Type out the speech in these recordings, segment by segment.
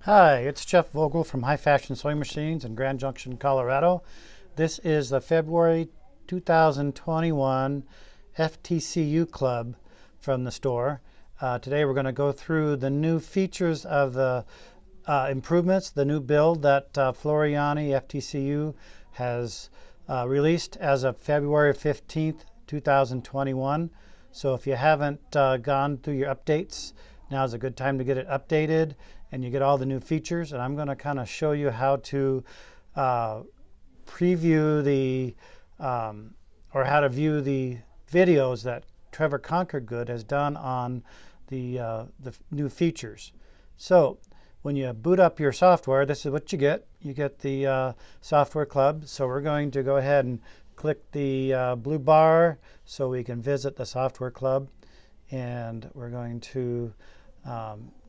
Hi, it's Jeff Vogel from High Fashion Sewing Machines in Grand Junction, Colorado. This is the February 2021 FTCU Club from the store. Today we're going to go through the new features of the improvements, the new build that Floriani FTCU has released as of February 15th, 2021. So if you haven't gone through your updates, now's a good time to get it updated and you get all the new features. And I'm going to kind of show you how to preview the or how to view the videos that Trevor Conquergood has done on the new features. So when you boot up your software, this is what you get. You get the software club. So we're going to go ahead and click the blue bar so we can visit the software club. And we're going to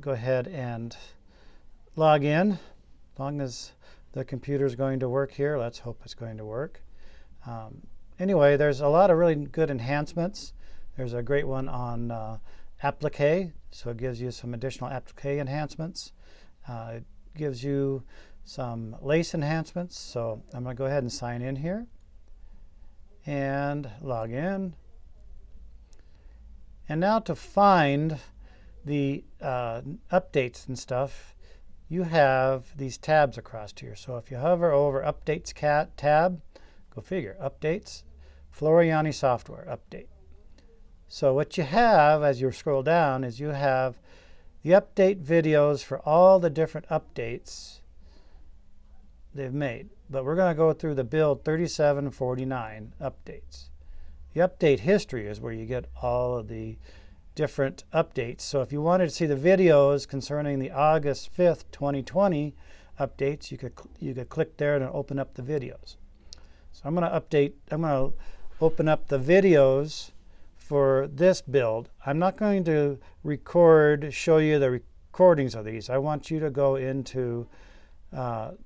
go ahead and log in. As long as the computer is going to work here, let's hope it's going to work. Anyway, there's a lot of really good enhancements. There's a great one on applique, so it gives you some additional applique enhancements. It gives you some lace enhancements, so I'm going to go ahead and sign in here and log in. And now to find the updates and stuff, you have these tabs across here. So if you hover over Updates tab, go figure, Updates, Floriani Software Update. So what you have as you scroll down is you have the update videos for all the different updates they've made. But we're going to go through the build 3749 updates. The update history is where you get all of the different updates. So if you wanted to see the videos concerning the August 5th, 2020 updates, you could click there and open up the videos. So I'm going to open up the videos for this build. I'm not going to show you the recordings of these. I want you to go into the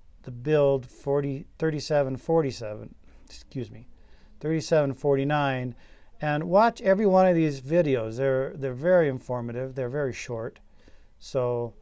build 3749 and watch every one of these videos. They're very informative. They're very short. So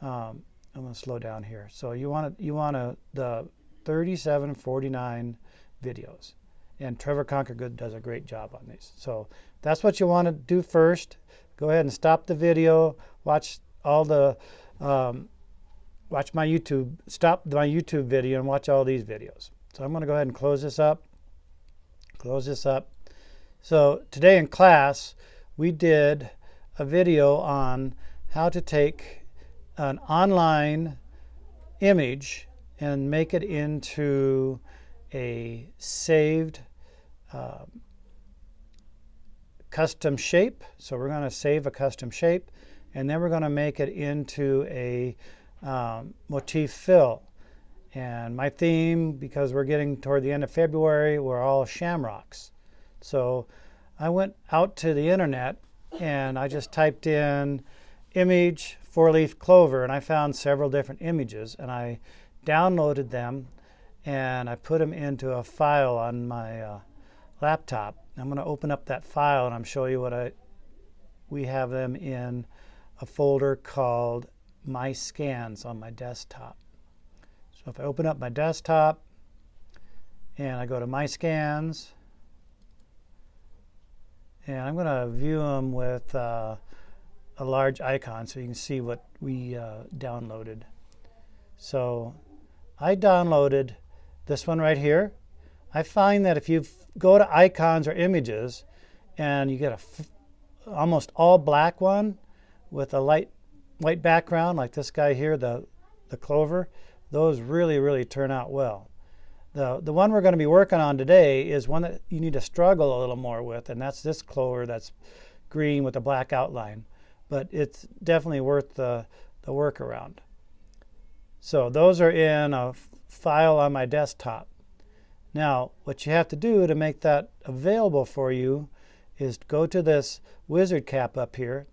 I'm going to slow down here. So you want the 3749 videos, and Trevor Conquergood does a great job on these. So that's what you want to do first. Go ahead and stop the video. Watch all the watch my YouTube. Stop my YouTube video and watch all these videos. So I'm going to go ahead and close this up. Close this up. So today in class, we did a video on how to take an online image and make it into a saved custom shape. So we're going to save a custom shape, and then we're going to make it into a motif fill. And my theme, because we're getting toward the end of February, we're all shamrocks. So I went out to the internet and I just typed in image 4-leaf clover, and I found several different images, and I downloaded them and I put them into a file on my laptop. I'm going to open up that file and I'm showing you we have them in a folder called My Scans on my desktop. So if I open up my desktop and I go to My Scans, and I'm going to view them with a large icon so you can see what we downloaded. So I downloaded this one right here. I find that if you go to icons or images and you get a almost all black one with a white background like this guy here, the clover, those really turn out well. The one we're going to be working on today is one that you need to struggle a little more with, and that's this clover that's green with a black outline. But it's definitely worth the workaround. So those are in a file on my desktop. Now, what you have to do to make that available for you is go to this wizard cap up here,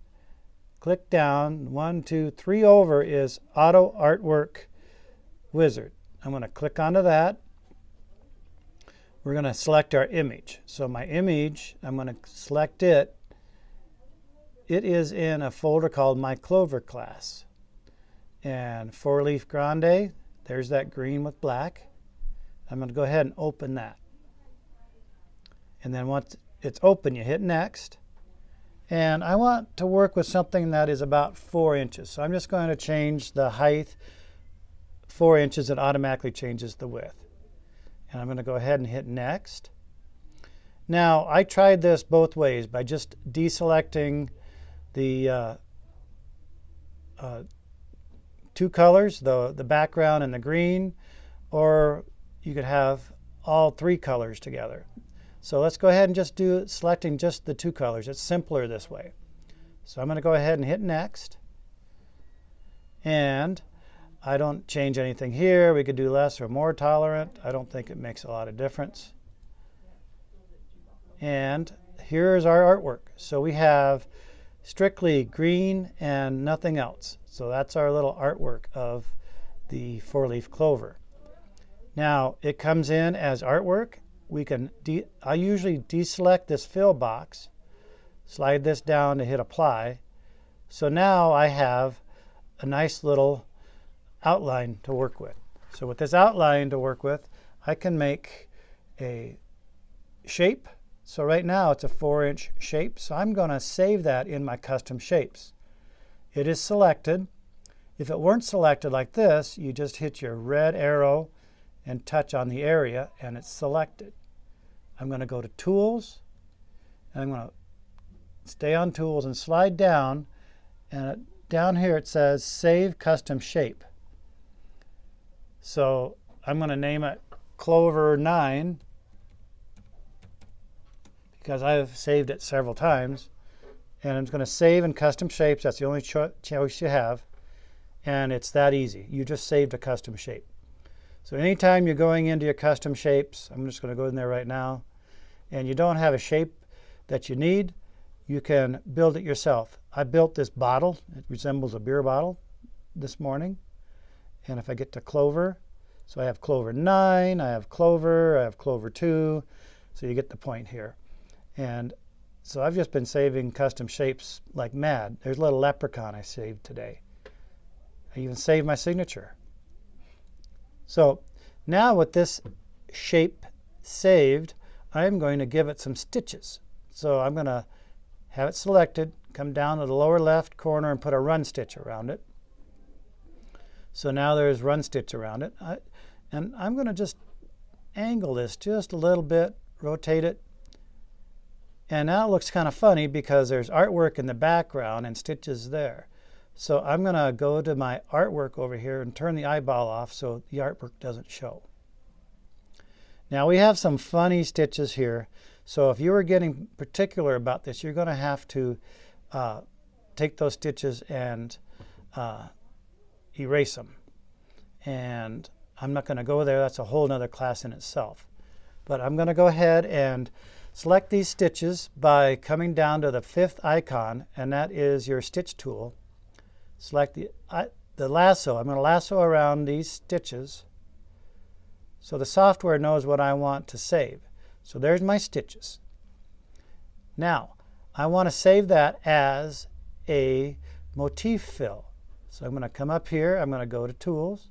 click down, 1, 2, 3 over is Auto Artwork Wizard. I'm going to click onto that. We're going to select our image. So my image, I'm going to select it. It is in a folder called My Clover Class. and 4-leaf grande. There's that green with black. I'm going to go ahead and open that. And then once it's open, you hit next. And I want to work with something that is about 4 inches. So I'm just going to change the height 4 inches. It automatically changes the width. And I'm going to go ahead and hit next. Now, I tried this both ways by just deselecting the two colors, the background and the green, or you could have all 3 colors together. So let's go ahead and just do selecting just the 2 colors. It's simpler this way. So I'm going to go ahead and hit next. And I don't change anything here. We could do less or more tolerant. I don't think it makes a lot of difference. And here's our artwork. So we have strictly green and nothing else. So that's our little artwork of the 4-leaf clover. Now it comes in as artwork. We can I usually deselect this fill box, slide this down to hit apply. So now I have a nice little outline to work with. So with this outline to work with, I can make a shape. So right now it's a 4-inch shape. So I'm going to save that in my custom shapes. It is selected. If it weren't selected like this, you just hit your red arrow and touch on the area and it's selected. I'm going to go to Tools, and I'm going to stay on Tools and slide down, and down here it says Save Custom Shape. So I'm going to name it Clover 9 because I've saved it several times, and I'm going to save in Custom Shapes. That's the only choice you have, and it's that easy. You just saved a custom shape. So anytime you're going into your custom shapes, I'm just going to go in there right now, and you don't have a shape that you need, you can build it yourself. I built this bottle. It resembles a beer bottle this morning. And if I get to Clover, so I have Clover 9, I have Clover 2, so you get the point here. And so I've just been saving custom shapes like mad. There's a little leprechaun I saved today. I even saved my signature. So now with this shape saved, I'm going to give it some stitches. So I'm going to have it selected, come down to the lower left corner and put a run stitch around it. So now there's run stitch around it. And I'm going to just angle this just a little bit, rotate it. And now it looks kind of funny because there's artwork in the background and stitches there. So I'm going to go to my artwork over here and turn the eyeball off so the artwork doesn't show. Now we have some funny stitches here. So if you were getting particular about this, you're going to have to take those stitches and erase them. And I'm not going to go there. That's a whole nother class in itself. But I'm going to go ahead and select these stitches by coming down to the 5th icon, and that is your stitch tool. Select the lasso. I'm going to lasso around these stitches so the software knows what I want to save. So there's my stitches. Now, I want to save that as a motif fill. So I'm going to come up here. I'm going to go to Tools.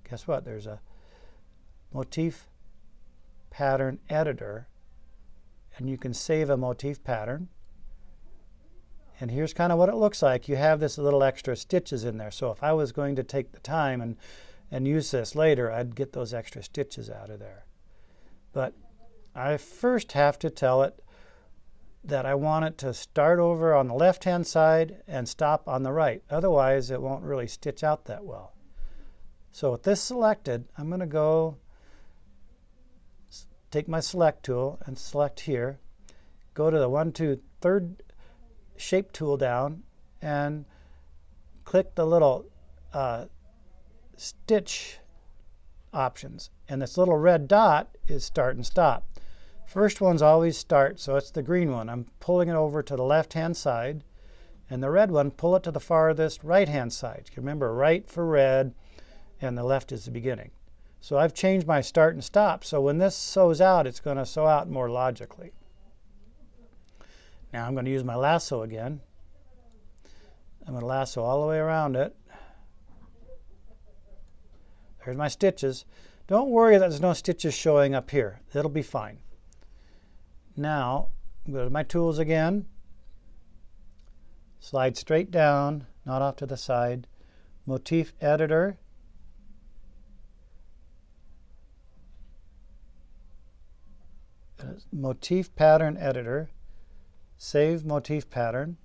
Guess what? There's a motif pattern editor, and you can save a motif pattern. And here's kind of what it looks like. You have this little extra stitches in there. So if I was going to take the time and use this later, I'd get those extra stitches out of there. But I first have to tell it that I want it to start over on the left-hand side and stop on the right. Otherwise, it won't really stitch out that well. So with this selected, I'm going to go take my select tool and select here. Go to the 1, 2, 3rd shape tool down and click the little stitch options. And this little red dot is start and stop. First one's always start, so it's the green one. I'm pulling it over to the left-hand side. And the red one, pull it to the farthest right-hand side. Remember, right for red, and the left is the beginning. So I've changed my start and stop, so when this sews out, it's going to sew out more logically. Now I'm going to use my lasso again. I'm going to lasso all the way around it. There's my stitches. Don't worry that there's no stitches showing up here. It'll be fine. Now, go to my tools again. Slide straight down, not off to the side. Motif editor. Motif pattern editor. Save motif pattern.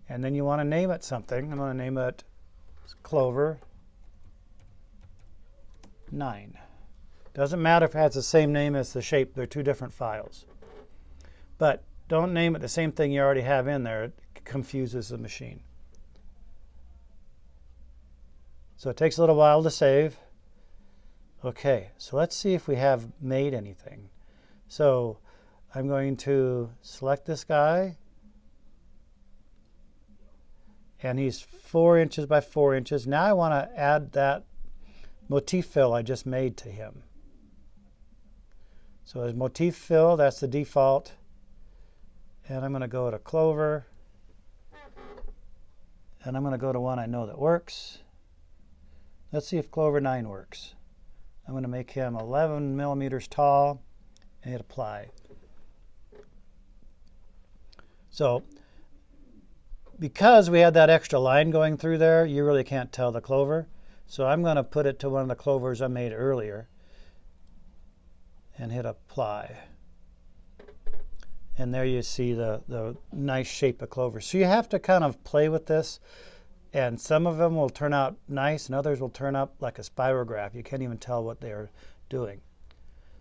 And then you want to name it something. I'm going to name it Clover 9. Doesn't matter if it has the same name as the shape. They're two different files. But don't name it the same thing you already have in there. It confuses the machine. So it takes a little while to save. Okay, so let's see if we have made anything. So I'm going to select this guy. And he's 4 inches by 4 inches. Now I want to add that motif fill I just made to him. So as motif fill, that's the default. And I'm going to go to Clover. And I'm going to go to one I know that works. Let's see if Clover 9 works. I'm going to make him 11 millimeters tall and hit apply. So because we had that extra line going through there, you really can't tell the clover. So I'm going to put it to one of the clovers I made earlier and hit apply. And there you see the nice shape of clover. So you have to kind of play with this, and some of them will turn out nice and others will turn up like a spirograph. You can't even tell what they're doing.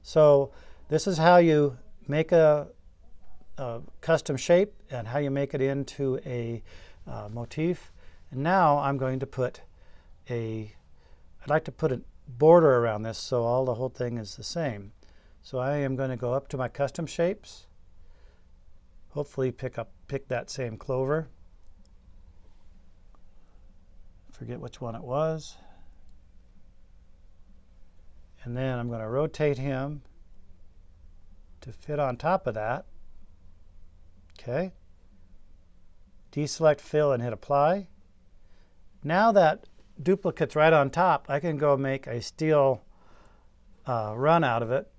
So this is how you make a custom shape and how you make it into a motif. And now I'm going to put I'd like to put a border around this so all the whole thing is the same. So I am going to go up to my custom shapes. Hopefully pick that same clover. Forget which one it was. And then I'm going to rotate him to fit on top of that. Okay. Deselect fill and hit apply. Now that duplicate's right on top, I can go make a steel run out of it.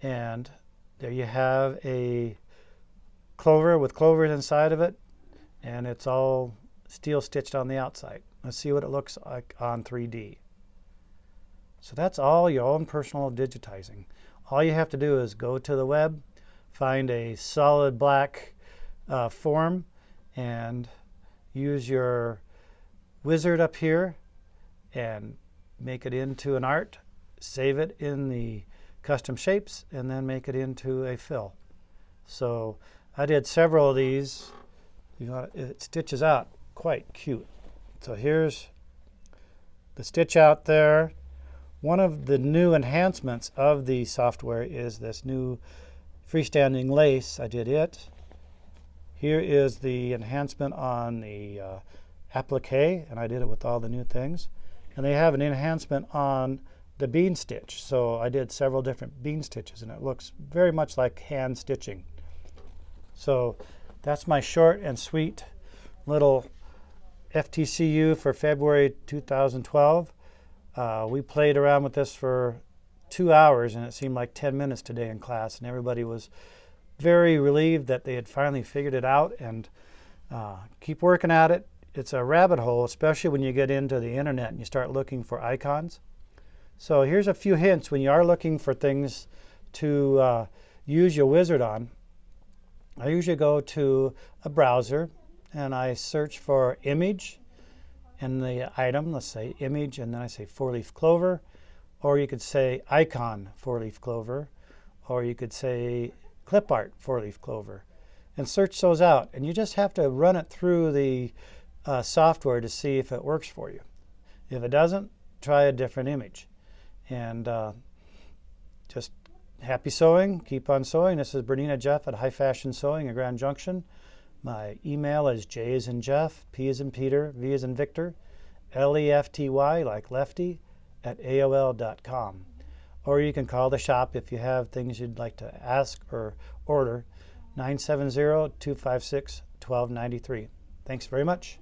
And there you have a clover with clovers inside of it, and it's all steel stitched on the outside. Let's see what it looks like on 3D. So that's all your own personal digitizing. All you have to do is go to the web, find a solid black form, and use your wizard up here and make it into an art, save it in the custom shapes, and then make it into a fill. So I did several of these. It stitches out quite cute. So here's the stitch out there. One of the new enhancements of the software is this new freestanding lace. I did it. Here is the enhancement on the applique, and I did it with all the new things. And they have an enhancement on the bean stitch. So I did several different bean stitches, and it looks very much like hand stitching. So that's my short and sweet little FTCU for February 2012. We played around with this for 2 hours, and it seemed like 10 minutes today in class, and everybody was very relieved that they had finally figured it out. And keep working at it. It's a rabbit hole, especially when you get into the internet and you start looking for icons. So here's a few hints when you are looking for things to use your wizard on. I usually go to a browser and I search for image and the item, let's say image, and then I say 4-leaf clover, or you could say icon 4-leaf clover, or you could say clip art 4-leaf clover, and search those out. And you just have to run it through the software to see if it works for you. If it doesn't, try a different image. And just happy sewing. Keep on sewing. This is Bernina Jeff at High Fashion Sewing in Grand Junction. My email is J as in Jeff, P as in Peter, V as in Victor, LEFTY like lefty at AOL.com. Or you can call the shop if you have things you'd like to ask or order, 970-256-1293. Thanks very much.